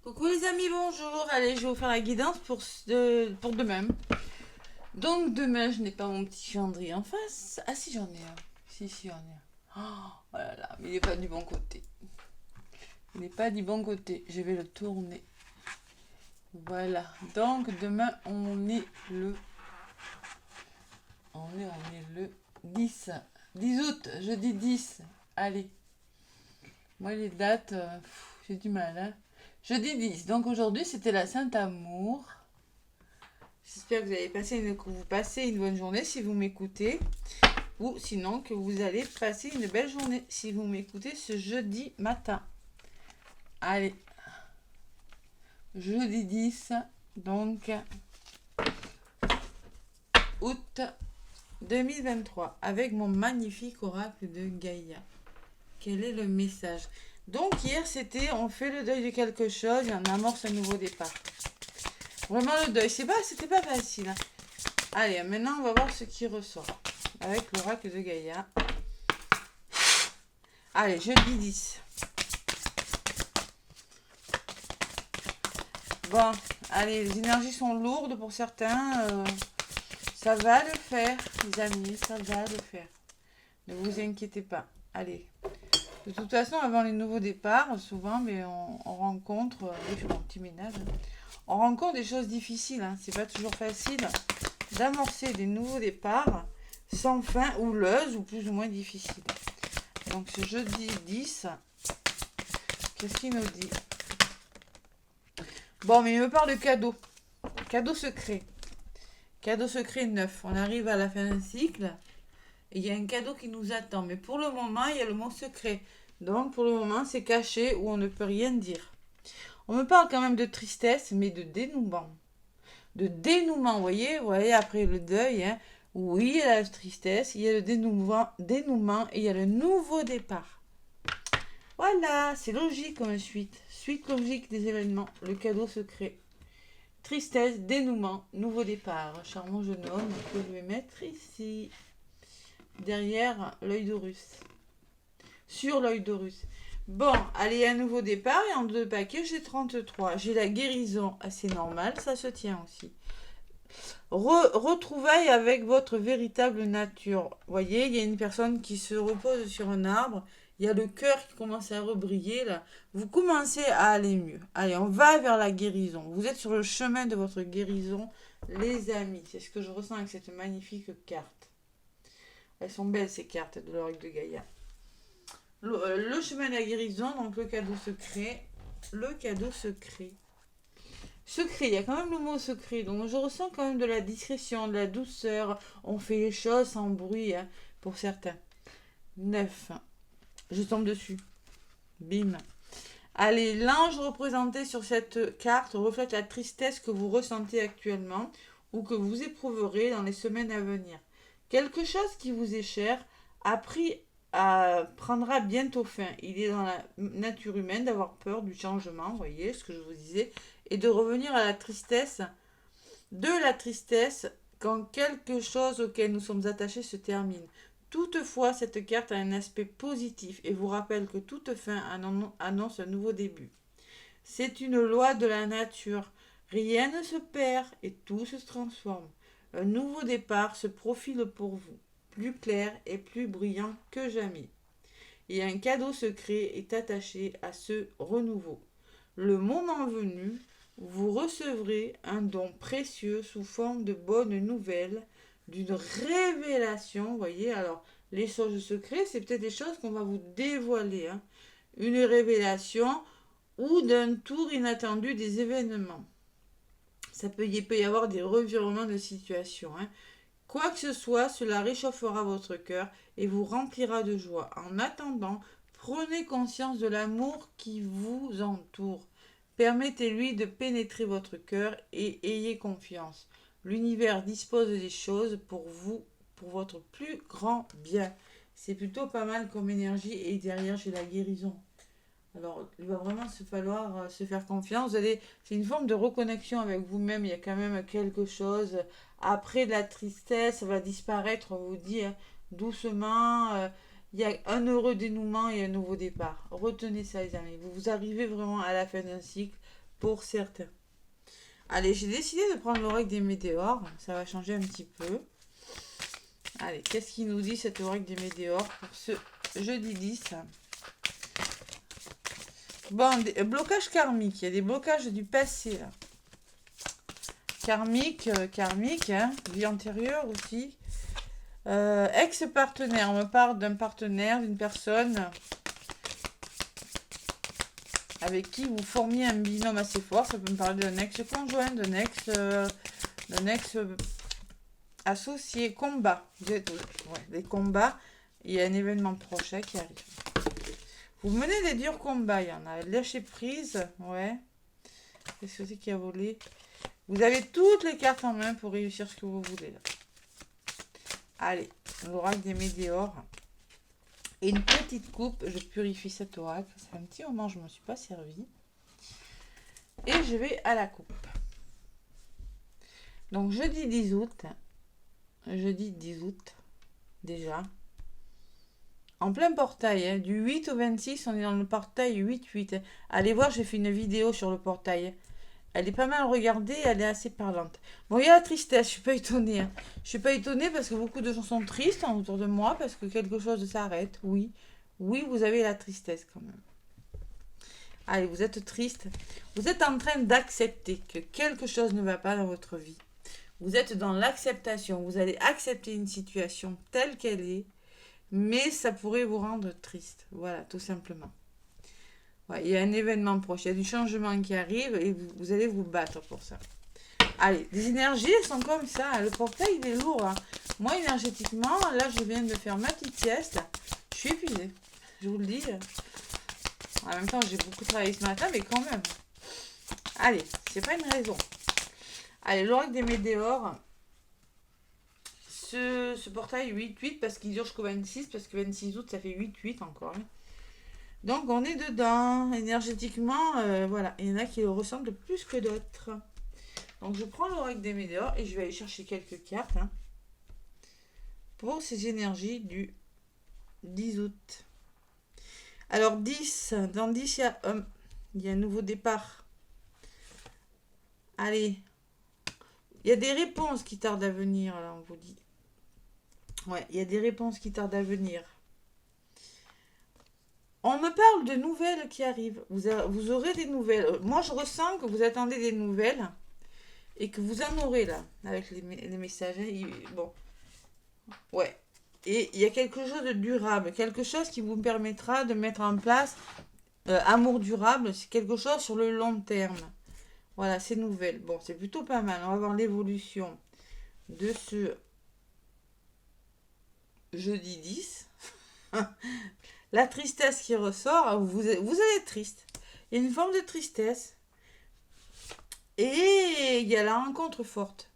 Coucou les amis, bonjour. Allez, je vais vous faire la guidance pour demain. Donc demain, je n'ai pas mon petit calendrier en face. Ah si, j'en ai un. Si, j'en ai un. Oh là là, mais il n'est pas du bon côté. Il n'est pas du bon côté. Je vais le tourner. Voilà. Donc demain, on est le 10 août, jeudi 10. Allez. Moi, les dates, j'ai du mal, hein. Jeudi 10. Donc aujourd'hui, c'était la Saint-Amour. J'espère que vous passez une bonne journée si vous m'écoutez. Ou sinon que vous allez passer une belle journée si vous m'écoutez ce jeudi matin. Allez. Jeudi 10. Donc août 2023. Avec mon magnifique oracle de Gaïa. Quel est le message? Donc hier c'était on fait le deuil de quelque chose et on amorce un nouveau départ. Vraiment le deuil, c'était pas facile, hein. Allez, maintenant on va voir ce qui ressort avec l'oracle de Gaïa. Allez, jeudi 10. Bon, allez, les énergies sont lourdes pour certains. Ça va le faire, les amis, ça va le faire. Ne vous inquiétez pas. Allez. De toute façon, avant les nouveaux départs, souvent, mais on rencontre, oui, je fais mon petit ménage, on rencontre des choses difficiles, hein. C'est pas toujours facile d'amorcer des nouveaux départs sans fin, houleuses ou plus ou moins difficiles. Donc ce jeudi 10, qu'est-ce qu'il nous dit? Bon, mais il me parle de cadeau. Cadeau secret. Cadeau secret neuf. On arrive à la fin d'un cycle et il y a un cadeau qui nous attend. Mais pour le moment, il y a le mot secret. Donc pour le moment, c'est caché ou on ne peut rien dire. On me parle quand même de tristesse, mais de dénouement. De dénouement, vous voyez, après le deuil, hein. Oui, il y a la tristesse, il y a le dénouement et il y a le nouveau départ. Voilà, c'est logique comme suite. Suite logique des événements, le cadeau secret. Tristesse, dénouement, nouveau départ. Charmant jeune homme que je vais mettre ici. Derrière l'œil d'Horus. Sur l'œil d'Horus. Bon, allez, un nouveau départ et en 2 paquets, j'ai 33. J'ai la guérison assez normale, ça se tient aussi. Retrouvailles avec votre véritable nature. Vous voyez, il y a une personne qui se repose sur un arbre. Il y a le cœur qui commence à rebriller là. Vous commencez à aller mieux. Allez, on va vers la guérison. Vous êtes sur le chemin de votre guérison, les amis. C'est ce que je ressens avec cette magnifique carte. Elles sont belles ces cartes de l'oracle de Gaïa. Le chemin de la guérison, donc le cadeau secret. Le cadeau secret. Secret, il y a quand même le mot secret. Donc je ressens quand même de la discrétion, de la douceur. On fait les choses sans bruit, hein, pour certains. 9. Je tombe dessus. Bim. Allez, l'ange représenté sur cette carte reflète la tristesse que vous ressentez actuellement ou que vous éprouverez dans les semaines à venir. Quelque chose qui vous est cher prendra bientôt fin. Il est dans la nature humaine d'avoir peur du changement, vous voyez ce que je vous disais, et de revenir à la tristesse quand quelque chose auquel nous sommes attachés se termine. Toutefois, cette carte a un aspect positif et vous rappelle que toute fin annonce un nouveau début. C'est une loi de la nature. Rien ne se perd et tout se transforme. Un nouveau départ se profile pour vous, plus clair et plus brillant que jamais. Et un cadeau secret est attaché à ce renouveau. Le moment venu, vous recevrez un don précieux sous forme de bonnes nouvelles, d'une révélation, vous voyez, alors les choses secrètes, c'est peut-être des choses qu'on va vous dévoiler, hein. Une révélation ou d'un tour inattendu des événements. Il peut y avoir des revirements de situation, hein. Quoi que ce soit, cela réchauffera votre cœur et vous remplira de joie. En attendant, prenez conscience de l'amour qui vous entoure. Permettez-lui de pénétrer votre cœur et ayez confiance. L'univers dispose des choses pour vous, pour votre plus grand bien. C'est plutôt pas mal comme énergie et derrière j'ai la guérison. Alors, il va vraiment se falloir se faire confiance. C'est une forme de reconnexion avec vous-même. Il y a quand même quelque chose. Après de la tristesse, ça va disparaître, on vous dit, hein, doucement. Il y a un heureux dénouement et un nouveau départ. Retenez ça, les amis. Vous arrivez vraiment à la fin d'un cycle. pour certains. Allez, j'ai décidé de prendre l'oracle des météores. Ça va changer un petit peu. Allez, qu'est-ce qu'il nous dit cet oracle des météores pour ce jeudi 10? Bon, blocage karmique. Il y a des blocages du passé, là. Karmique, hein, vie antérieure aussi. Ex-partenaire, on me parle d'un partenaire, d'une personne avec qui vous formiez un binôme assez fort. Ça peut me parler d'un ex-conjoint, d'un ex-associé, combat. Vous êtes, ouais, des combats, il y a un événement prochain qui arrive. Vous menez des durs combats, il y en a. Lâcher prise, ouais. Qu'est-ce que c'est qui a volé? Vous avez toutes les cartes en main pour réussir ce que vous voulez, là. Allez, l'oracle des météores. Et une petite coupe, je purifie cet oracle. C'est un petit moment, je ne m'en suis pas servi. Et je vais à la coupe. Donc, jeudi 10 août. Jeudi 10 août, déjà. En plein portail, hein, du 8 au 26, on est dans le portail 8-8. Allez voir, j'ai fait une vidéo sur le portail. Elle est pas mal regardée, elle est assez parlante. Bon, il y a la tristesse, je suis pas étonnée. Hein. Je suis pas étonnée parce que beaucoup de gens sont tristes autour de moi parce que quelque chose s'arrête. Oui, oui, vous avez la tristesse quand même. Allez, vous êtes triste. Vous êtes en train d'accepter que quelque chose ne va pas dans votre vie. Vous êtes dans l'acceptation. Vous allez accepter une situation telle qu'elle est, mais ça pourrait vous rendre triste. Voilà, tout simplement. Ouais, il y a un événement proche, il y a du changement qui arrive et vous allez vous battre pour ça. Allez, les énergies, elles sont comme ça. Le portail, il est lourd. Hein. Moi, énergétiquement, là, je viens de faire ma petite sieste. Je suis épuisée. Je vous le dis. En même temps, j'ai beaucoup travaillé ce matin, mais quand même. Allez, c'est pas une raison. Allez, l'oracle des météores. Ce portail 8-8, parce qu'il dure jusqu'au 26, parce que 26 août, ça fait 8-8 encore. Hein. Donc, on est dedans. Énergétiquement, voilà. Il y en a qui le ressentent plus que d'autres. Donc, je prends l'oracle des météores et je vais aller chercher quelques cartes hein, pour ces énergies du 10 août. Alors, 10. Dans 10, il y a un nouveau départ. Allez. Il y a des réponses qui tardent à venir, là, on vous dit. Ouais, il y a des réponses qui tardent à venir. On me parle de nouvelles qui arrivent. Vous aurez des nouvelles. Moi, je ressens que vous attendez des nouvelles et que vous en aurez là, avec les messages. Bon, ouais. Et il y a quelque chose de durable, quelque chose qui vous permettra de mettre en place amour durable. C'est quelque chose sur le long terme. Voilà, c'est nouvelle. Bon, c'est plutôt pas mal. On va voir l'évolution de ce jeudi 10. La tristesse qui ressort, vous allez triste. Il y a une forme de tristesse. Et il y a la rencontre forte.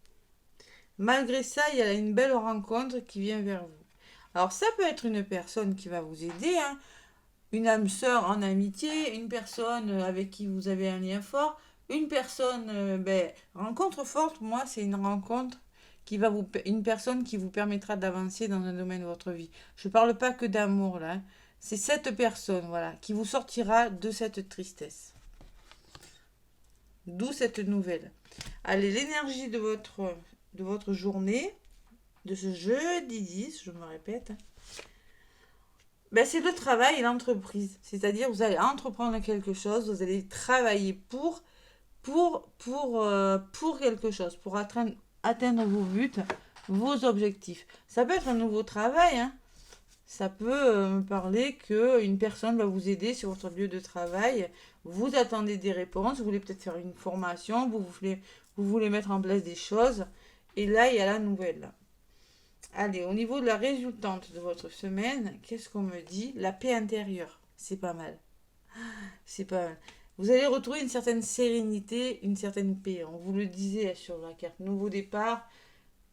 Malgré ça, il y a une belle rencontre qui vient vers vous. Alors ça peut être une personne qui va vous aider, hein. Une âme sœur en amitié, une personne avec qui vous avez un lien fort, une personne, rencontre forte, moi c'est une rencontre une personne qui vous permettra d'avancer dans un domaine de votre vie. Je ne parle pas que d'amour là, hein. C'est cette personne, voilà, qui vous sortira de cette tristesse. D'où cette nouvelle. Allez, l'énergie de votre journée, de ce jeudi 10, je me répète, c'est le travail et l'entreprise. C'est-à-dire, vous allez entreprendre quelque chose, vous allez travailler pour quelque chose, pour atteindre vos buts, vos objectifs. Ça peut être un nouveau travail, hein. Ça peut me parler qu'une personne va vous aider sur votre lieu de travail. Vous attendez des réponses, vous voulez peut-être faire une formation, vous voulez mettre en place des choses. Et là, il y a la nouvelle. Allez, au niveau de la résultante de votre semaine, qu'est-ce qu'on me dit? La paix intérieure. C'est pas mal. C'est pas mal. Vous allez retrouver une certaine sérénité, une certaine paix. On vous le disait sur la carte. Nouveau départ,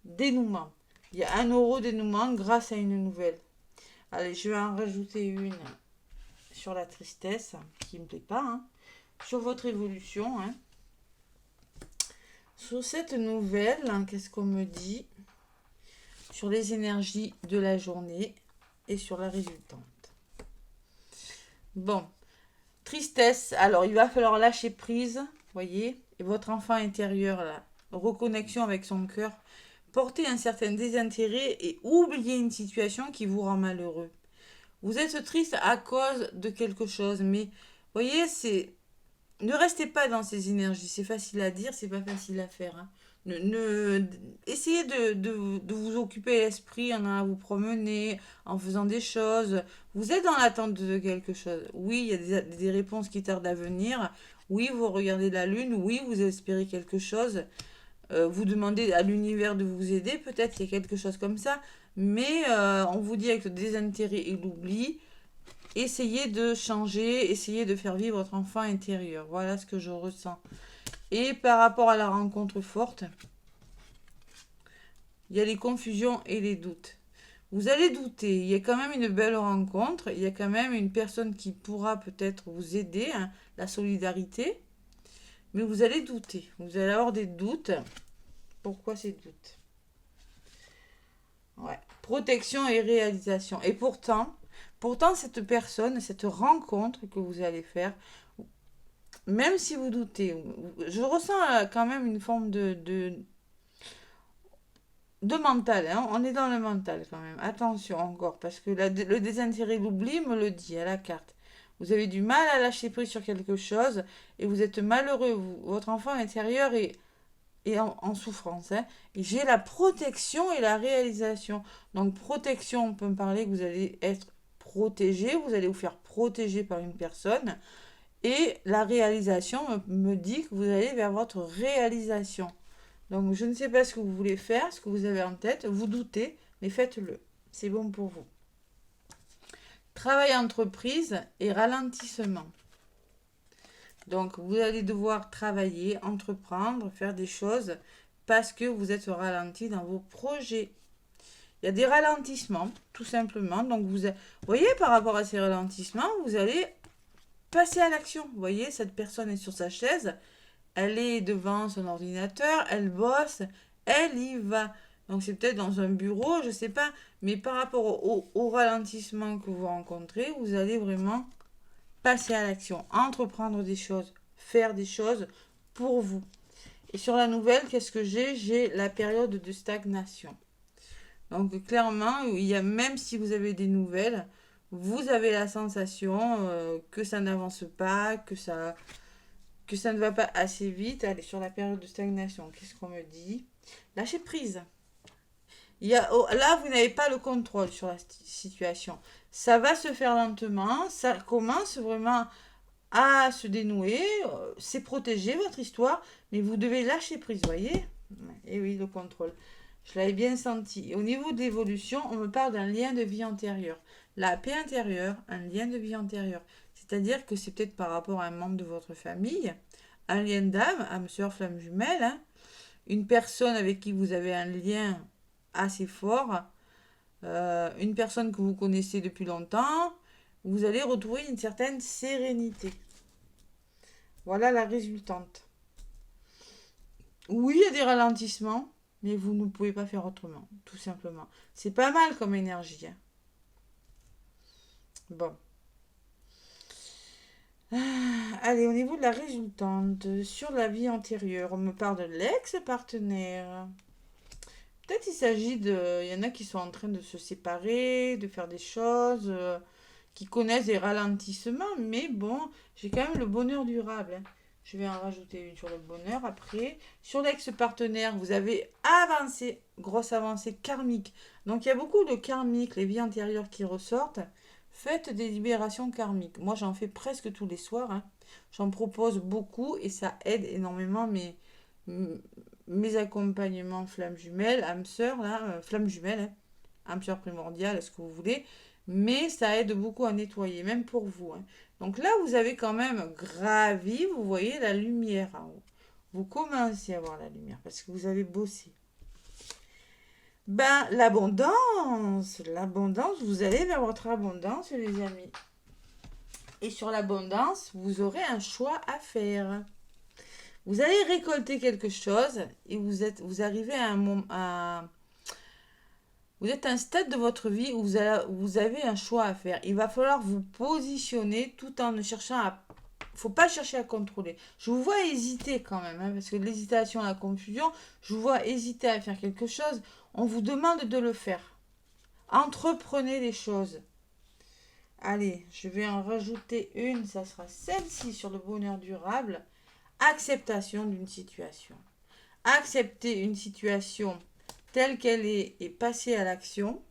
dénouement. Il y a 1 euro dénouement grâce à une nouvelle. Allez, je vais en rajouter une sur la tristesse, qui ne me plaît pas, hein. Sur votre évolution. Hein. Sur cette nouvelle, hein, qu'est-ce qu'on me dit? Sur les énergies de la journée et sur la résultante. Bon, tristesse. Alors, il va falloir lâcher prise. voyez, et votre enfant intérieur, là, reconnexion avec son cœur, portez un certain désintérêt et oubliez une situation qui vous rend malheureux. Vous êtes triste à cause de quelque chose, mais voyez, ne restez pas dans ces énergies. C'est facile à dire, c'est pas facile à faire, hein. Essayez de vous occuper l'esprit en allant vous promener, en faisant des choses. Vous êtes dans l'attente de quelque chose. Oui, il y a des réponses qui tardent à venir. Oui, vous regardez la lune. Oui, vous espérez quelque chose. Vous demandez à l'univers de vous aider. Peut-être qu'il y a quelque chose comme ça. Mais on vous dit avec le désintérêt et l'oubli, essayez de changer, essayez de faire vivre votre enfant intérieur. Voilà ce que je ressens. Et par rapport à la rencontre forte, il y a les confusions et les doutes. Vous allez douter, il y a quand même une belle rencontre, il y a quand même une personne qui pourra peut-être vous aider, hein, la solidarité, mais vous allez douter, vous allez avoir des doutes. Pourquoi ces doutes? Ouais. Protection et réalisation. Et pourtant, cette personne, cette rencontre que vous allez faire, même si vous doutez, je ressens quand même une forme de mental, hein. On est dans le mental quand même. Attention encore, parce que le désintérêt, l'oubli me le dit à la carte. Vous avez du mal à lâcher prise sur quelque chose et vous êtes malheureux. Votre enfant intérieur est en souffrance, hein. Et j'ai la protection et la réalisation. Donc protection, on peut me parler que vous allez être protégé, vous allez vous faire protéger par une personne. Et la réalisation me dit que vous allez vers votre réalisation. Donc je ne sais pas ce que vous voulez faire, ce que vous avez en tête, vous doutez, mais faites-le. C'est bon pour vous. Travail entreprise et ralentissement. Donc vous allez devoir travailler, entreprendre, faire des choses parce que vous êtes ralenti dans vos projets. Il y a des ralentissements, tout simplement. Donc vous voyez, par rapport à ces ralentissements, vous allez passer à l'action. Vous voyez, cette personne est sur sa chaise, elle est devant son ordinateur, elle bosse, elle y va. Donc c'est peut-être dans un bureau, je ne sais pas, mais par rapport au ralentissement que vous rencontrez, vous allez vraiment passer à l'action, entreprendre des choses, faire des choses pour vous. Et sur la nouvelle, qu'est-ce que j'ai? J'ai la période de stagnation. Donc clairement, il y a, même si vous avez des nouvelles, vous avez la sensation que ça n'avance pas, que ça ne va pas assez vite. Allez, sur la période de stagnation, qu'est-ce qu'on me dit? Lâchez prise. Là, vous n'avez pas le contrôle sur la situation. Ça va se faire lentement, ça commence vraiment à se dénouer, c'est protégé votre histoire, mais vous devez lâcher prise, voyez? Et oui, le contrôle. Je l'avais bien senti. Et au niveau de l'évolution, on me parle d'un lien de vie antérieur. La paix intérieure, un lien de vie antérieure. C'est-à-dire que c'est peut-être par rapport à un membre de votre famille, un lien d'âme, âme sœur, flamme jumelle, hein, une personne avec qui vous avez un lien assez fort, une personne que vous connaissez depuis longtemps, vous allez retrouver une certaine sérénité. Voilà la résultante. Oui, il y a des ralentissements, mais vous ne pouvez pas faire autrement, tout simplement. C'est pas mal comme énergie, hein. Bon. Allez, au niveau de la résultante, sur la vie antérieure, on me parle de l'ex-partenaire. Peut-être il s'agit de... Il y en a qui sont en train de se séparer, de faire des choses, qui connaissent des ralentissements, mais bon, j'ai quand même le bonheur durable, hein. Je vais en rajouter une sur le bonheur après. Sur l'ex-partenaire, vous avez avancé, grosse avancée karmique. Donc il y a beaucoup de karmiques, les vies antérieures qui ressortent. Faites des libérations karmiques. Moi, j'en fais presque tous les soirs, hein. J'en propose beaucoup et ça aide énormément mes accompagnements flamme jumelle, âme sœur, là, flamme jumelle, hein, âme sœur primordiale, ce que vous voulez. Mais ça aide beaucoup à nettoyer, même pour vous, hein. Donc là, vous avez quand même gravi, vous voyez la lumière en haut. Vous commencez à voir la lumière parce que vous avez bossé. Ben, l'abondance, vous allez vers votre abondance, les amis. Et sur l'abondance, vous aurez un choix à faire. Vous allez récolter quelque chose et vous arrivez à un moment, vous êtes à un stade de votre vie où vous avez un choix à faire. Il va falloir vous positionner tout en ne cherchant faut pas chercher à contrôler. Je vous vois hésiter quand même, hein, parce que l'hésitation, la confusion, je vous vois hésiter à faire quelque chose. On vous demande de le faire. Entreprenez les choses. Allez, je vais en rajouter une, ça sera celle-ci sur le bonheur durable. Acceptation d'une situation. Accepter une situation telle qu'elle est et passer à l'action.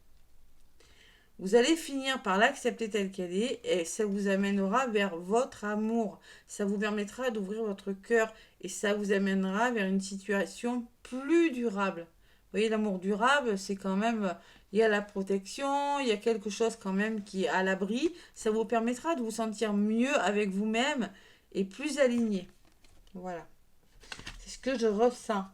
Vous allez finir par l'accepter telle qu'elle est et ça vous amènera vers votre amour. Ça vous permettra d'ouvrir votre cœur et ça vous amènera vers une situation plus durable. Vous voyez, l'amour durable, c'est quand même, il y a la protection, il y a quelque chose quand même qui est à l'abri. Ça vous permettra de vous sentir mieux avec vous-même et plus aligné. Voilà, c'est ce que je ressens.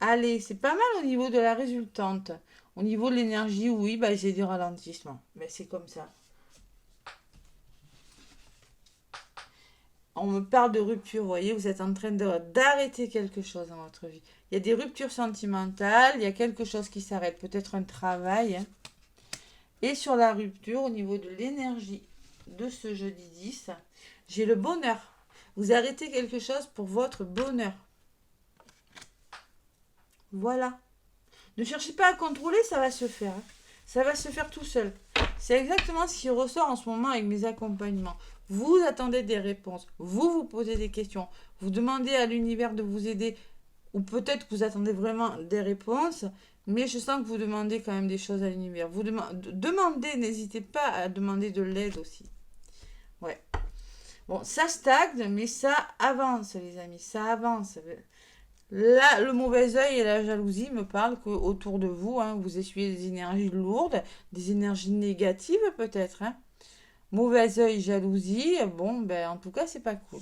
Allez, c'est pas mal au niveau de la résultante. Au niveau de l'énergie, oui, bah, j'ai du ralentissement. Mais c'est comme ça. On me parle de rupture, vous voyez, vous êtes en train d'arrêter quelque chose dans votre vie. Il y a des ruptures sentimentales, il y a quelque chose qui s'arrête, peut-être un travail. Hein. Et sur la rupture, au niveau de l'énergie de ce jeudi 10, j'ai le bonheur. Vous arrêtez quelque chose pour votre bonheur. Voilà. Ne cherchez pas à contrôler, ça va se faire. Hein. Ça va se faire tout seul. C'est exactement ce qui ressort en ce moment avec mes accompagnements. Vous attendez des réponses. Vous posez des questions. Vous demandez à l'univers de vous aider. Ou peut-être que vous attendez vraiment des réponses. Mais je sens que vous demandez quand même des choses à l'univers. Vous demandez, n'hésitez pas à demander de l'aide aussi. Ouais. Bon, ça stagne, mais ça avance, les amis. Ça avance. Là, le mauvais œil et la jalousie me parlent qu'autour de vous, hein, vous essuyez des énergies lourdes, des énergies négatives peut-être. Hein. Mauvais œil, jalousie, bon, ben en tout cas, c'est pas cool.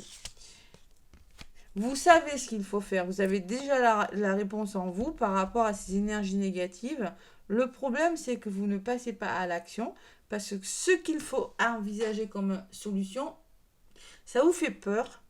Vous savez ce qu'il faut faire. Vous avez déjà la réponse en vous par rapport à ces énergies négatives. Le problème, c'est que vous ne passez pas à l'action parce que ce qu'il faut envisager comme solution, ça vous fait peur.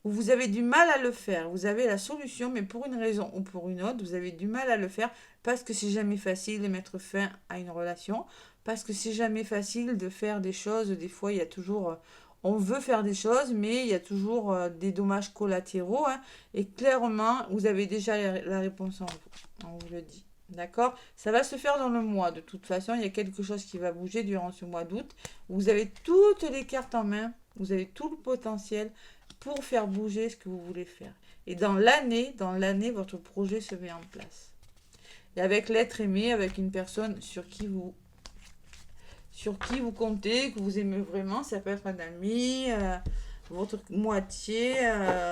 Vous avez du mal à le faire. Vous avez la solution, mais pour une raison ou pour une autre, vous avez du mal à le faire parce que c'est jamais facile de mettre fin à une relation, parce que c'est jamais facile de faire des choses. Des fois, il y a toujours... on veut faire des choses, mais il y a toujours des dommages collatéraux. Hein, et clairement, vous avez déjà la réponse en vous. On vous le dit. D'accord? Ça va se faire dans le mois. De toute façon, il y a quelque chose qui va bouger durant ce mois d'août. Vous avez toutes les cartes en main. Vous avez tout le potentiel pour faire bouger ce que vous voulez faire. Et dans l'année, votre projet se met en place. Et avec l'être aimé, avec une personne sur qui vous comptez, que vous aimez vraiment, ça peut être un ami, votre moitié,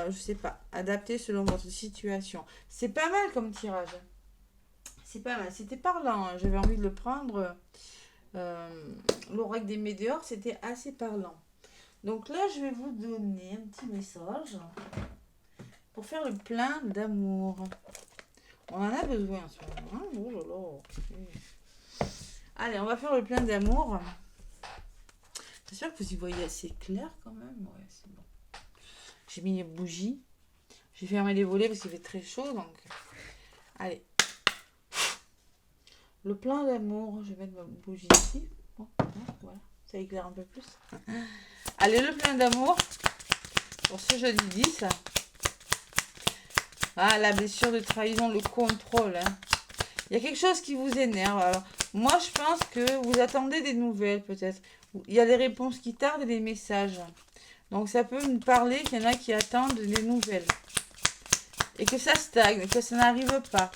je sais pas, adapté selon votre situation. C'est pas mal comme tirage. C'est pas mal. C'était parlant. Hein. J'avais envie de le prendre. L'oracle des météores, c'était assez parlant. Donc là, je vais vous donner un petit message pour faire le plein d'amour. On en a besoin en ce moment. Hein. Oh là là. Allez, on va faire le plein d'amour. J'espère que vous y voyez assez clair quand même. Ouais, c'est bon. J'ai mis une bougie. J'ai fermé les volets parce qu'il fait très chaud. Donc, allez. Le plein d'amour. Je vais mettre ma bougie ici. Bon, voilà. Ça éclaire un peu plus. Allez, le plein d'amour pour ce jeudi 10. Ah, la blessure de trahison, le contrôle. Hein. Il y a quelque chose qui vous énerve. Alors, moi, je pense que vous attendez des nouvelles, peut-être. Il y a des réponses qui tardent et des messages. Donc, ça peut me parler qu'il y en a qui attendent des nouvelles. Et que ça stagne, que ça n'arrive pas.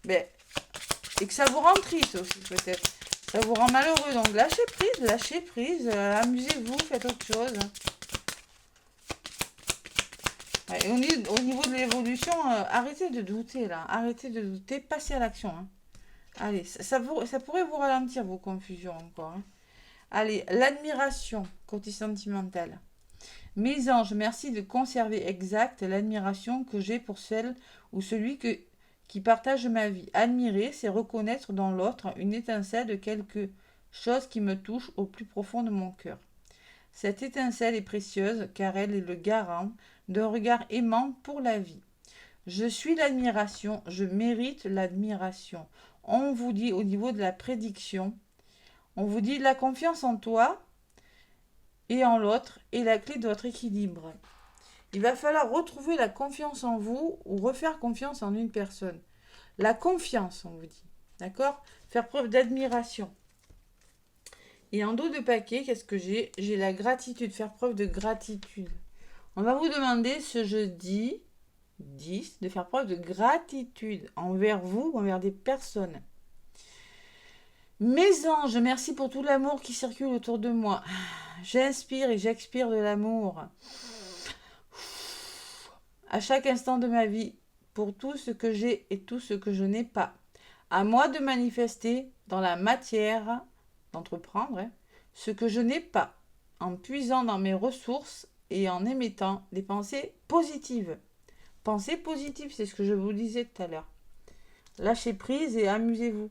Mais, et que ça vous rend triste aussi, peut-être. Ça vous rend malheureux. Donc, lâchez prise. Amusez-vous, faites autre chose. Et au niveau de l'évolution, arrêtez de douter, là. Arrêtez de douter, passez à l'action. Hein. Allez, ça pourrait vous ralentir, vos confusions encore. Hein. Allez, l'admiration, côté sentimental. Mes anges, merci de conserver exact l'admiration que j'ai pour celle ou celui qui partage ma vie. Admirer, c'est reconnaître dans l'autre une étincelle de quelque chose qui me touche au plus profond de mon cœur. Cette étincelle est précieuse car elle est le garant d'un regard aimant pour la vie. Je suis l'admiration, je mérite l'admiration. On vous dit au niveau de la prédiction, on vous dit la confiance en toi et en l'autre est la clé de votre équilibre. Il va falloir retrouver la confiance en vous ou refaire confiance en une personne. La confiance, on vous dit. D'accord? Faire preuve d'admiration. Et en dos de paquet, qu'est-ce que j'ai? J'ai la gratitude, faire preuve de gratitude. On va vous demander ce jeudi 10 de faire preuve de gratitude envers vous ou envers des personnes. Mes anges, merci pour tout l'amour qui circule autour de moi. J'inspire et j'expire de l'amour. À chaque instant de ma vie, pour tout ce que j'ai et tout ce que je n'ai pas. À moi de manifester dans la matière, d'entreprendre, ce que je n'ai pas, en puisant dans mes ressources et en émettant des pensées positives. Pensées positives, c'est ce que je vous disais tout à l'heure. Lâchez prise et amusez-vous.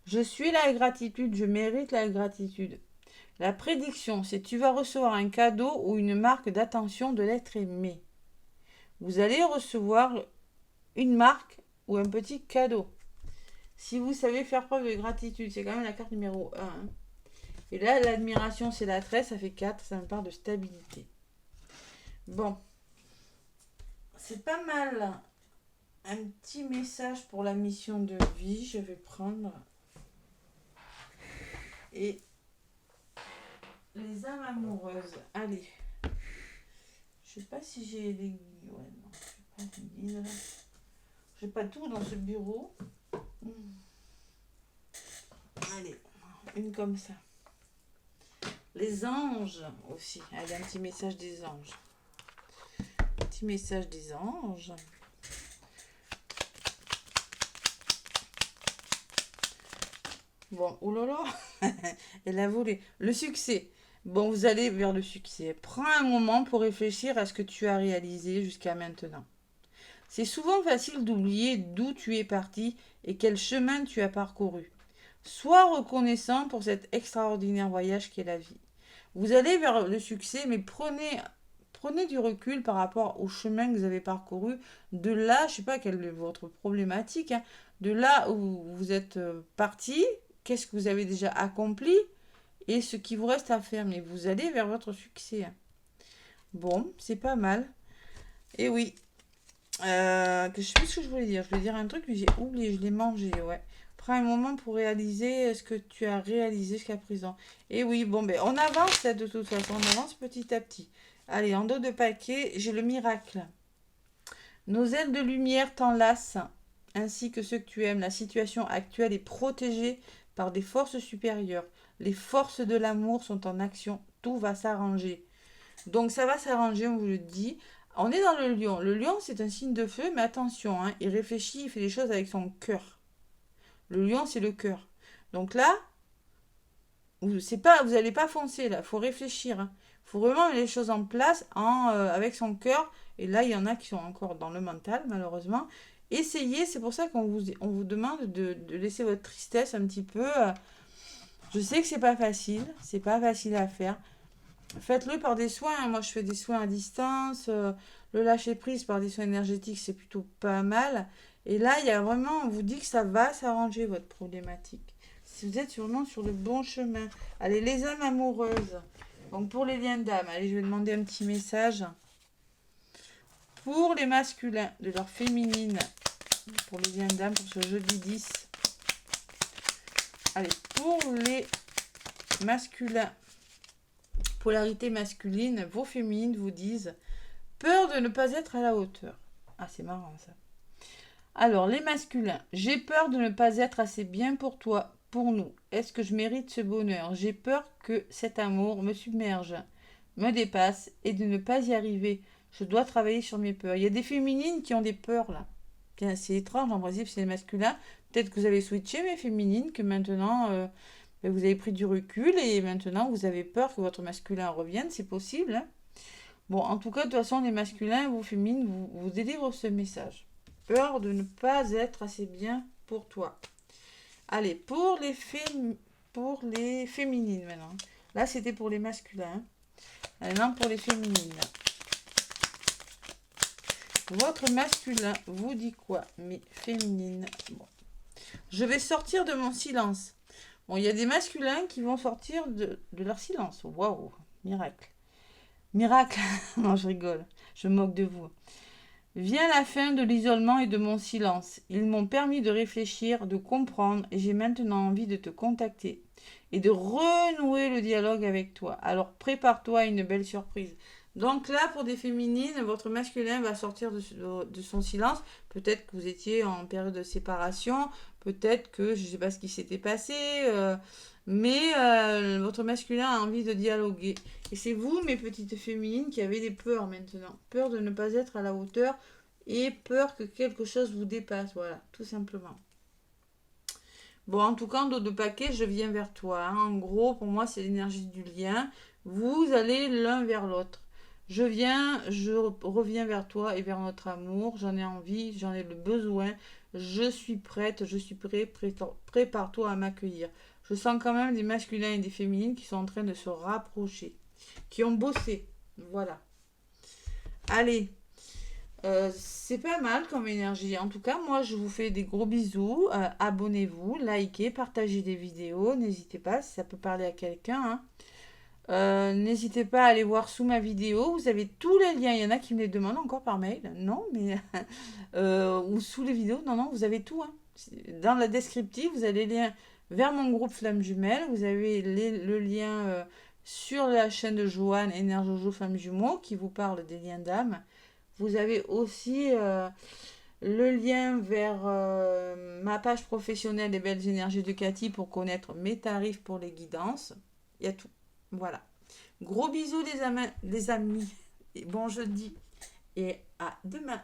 Je suis la gratitude, je mérite la gratitude. La prédiction, c'est tu vas recevoir un cadeau ou une marque d'attention de l'être aimé. Vous allez recevoir une marque ou un petit cadeau. Si vous savez faire preuve de gratitude, c'est quand même la carte numéro 1. Et là, l'admiration, c'est la 13, ça fait 4, ça me parle de stabilité. Bon, c'est pas mal. Un petit message pour la mission de vie, je vais prendre. Et les âmes amoureuses, allez. Je sais pas si j'ai les... Ouais, non, je sais pas les guides. J'ai pas tout dans ce bureau. Allez, une comme ça. Les anges aussi. Allez, un petit message des anges. Un petit message des anges. Bon, oh là là, elle a volé. Le succès. Bon, vous allez vers le succès. Prends un moment pour réfléchir à ce que tu as réalisé jusqu'à maintenant. C'est souvent facile d'oublier d'où tu es parti et quel chemin tu as parcouru. Sois reconnaissant pour cet extraordinaire voyage qu'est la vie. Vous allez vers le succès, mais prenez du recul par rapport au chemin que vous avez parcouru. De là, je ne sais pas quelle est votre problématique, hein, de là où vous êtes parti, qu'est-ce que vous avez déjà accompli et ce qui vous reste à faire. Mais vous allez vers votre succès. Hein. Bon, c'est pas mal. Et oui. Je sais plus ce que je voulais dire. Je voulais dire un truc, mais j'ai oublié, je l'ai mangé, ouais. Prends un moment pour réaliser ce que tu as réalisé jusqu'à présent. Et oui, bon, ben, on avance là, de toute façon, on avance petit à petit. Allez, en dos de paquet, j'ai le miracle. Nos ailes de lumière t'enlacent, ainsi que ceux que tu aimes. La situation actuelle est protégée par des forces supérieures. Les forces de l'amour sont en action. Tout va s'arranger. Donc ça va s'arranger, on vous le dit. On est dans le lion. Le lion, c'est un signe de feu, mais attention, hein, il réfléchit, il fait les choses avec son cœur. Le lion, c'est le cœur. Donc là, vous n'allez pas foncer, là. Il faut réfléchir. Il faut vraiment mettre les choses en place avec son cœur. Et là, il y en a qui sont encore dans le mental, malheureusement. Essayez, c'est pour ça qu'on vous demande de laisser votre tristesse un petit peu. Je sais que c'est pas facile à faire. Faites-le par des soins. Moi, je fais des soins à distance. Le lâcher prise par des soins énergétiques, c'est plutôt pas mal. Et là, il y a vraiment, on vous dit que ça va s'arranger votre problématique. Si vous êtes vraiment sur le bon chemin. Allez, les âmes amoureuses. Donc, pour les liens d'âme, allez, je vais demander un petit message. Pour les masculins, de leur féminine. Pour les liens d'âme, pour ce jeudi 10. Allez, pour les masculins. Polarité masculine, vos féminines vous disent peur de ne pas être à la hauteur. Ah, c'est marrant ça. Alors, les masculins, j'ai peur de ne pas être assez bien pour toi, pour nous. Est-ce que je mérite ce bonheur? J'ai peur que cet amour me submerge, me dépasse et de ne pas y arriver. Je dois travailler sur mes peurs. Il y a des féminines qui ont des peurs là. Tiens, c'est étrange, en principe, c'est les masculins. Peut-être que vous avez switché mes féminines, que maintenant... vous avez pris du recul et maintenant vous avez peur que votre masculin revienne, c'est possible. Hein. Bon, en tout cas, de toute façon, les masculins, vous féminines, vous délivrent ce message. Peur de ne pas être assez bien pour toi. Allez, pour les féminines maintenant. Là, c'était pour les masculins. Maintenant, pour les féminines. Votre masculin vous dit quoi, mes féminines? Bon. Je vais sortir de mon silence. Bon, il y a des masculins qui vont sortir de leur silence. Waouh, miracle. Miracle. Non, je rigole. Je me moque de vous. Vient la fin de l'isolement et de mon silence. Ils m'ont permis de réfléchir, de comprendre, et j'ai maintenant envie de te contacter et de renouer le dialogue avec toi. Alors prépare-toi à une belle surprise. Donc là, pour des féminines, votre masculin va sortir de son silence. Peut-être que vous étiez en période de séparation, peut-être que je ne sais pas ce qui s'était passé, mais votre masculin a envie de dialoguer. Et c'est vous, mes petites féminines, qui avez des peurs maintenant. Peur de ne pas être à la hauteur et peur que quelque chose vous dépasse. Voilà, tout simplement. Bon, en tout cas, en dos de paquet, je viens vers toi, hein. En gros, pour moi, c'est l'énergie du lien. Vous allez l'un vers l'autre. Je reviens vers toi et vers notre amour. J'en ai envie, j'en ai le besoin. Je suis prête, je suis prêt. Prépare-toi à m'accueillir. Je sens quand même des masculins et des féminines qui sont en train de se rapprocher, qui ont bossé. Voilà. Allez, c'est pas mal comme énergie. En tout cas, moi, je vous fais des gros bisous. Abonnez-vous, likez, partagez des vidéos. N'hésitez pas si ça peut parler à quelqu'un, hein. N'hésitez pas à aller voir sous ma vidéo. Vous avez tous les liens. Il y en a qui me les demandent encore par mail. Non, mais ou sous les vidéos. Non, non, vous avez tout, hein. Dans la descriptive, vous avez les liens vers mon groupe Flamme Jumelle. Vous avez le lien sur la chaîne de Joanne, Énerjojo Flamme Jumeau, qui vous parle des liens d'âme. Vous avez aussi le lien vers ma page professionnelle des belles énergies de Cathy pour connaître mes tarifs pour les guidances. Il y a tout. Voilà. Gros bisous les amis. Et bon jeudi. Et à demain.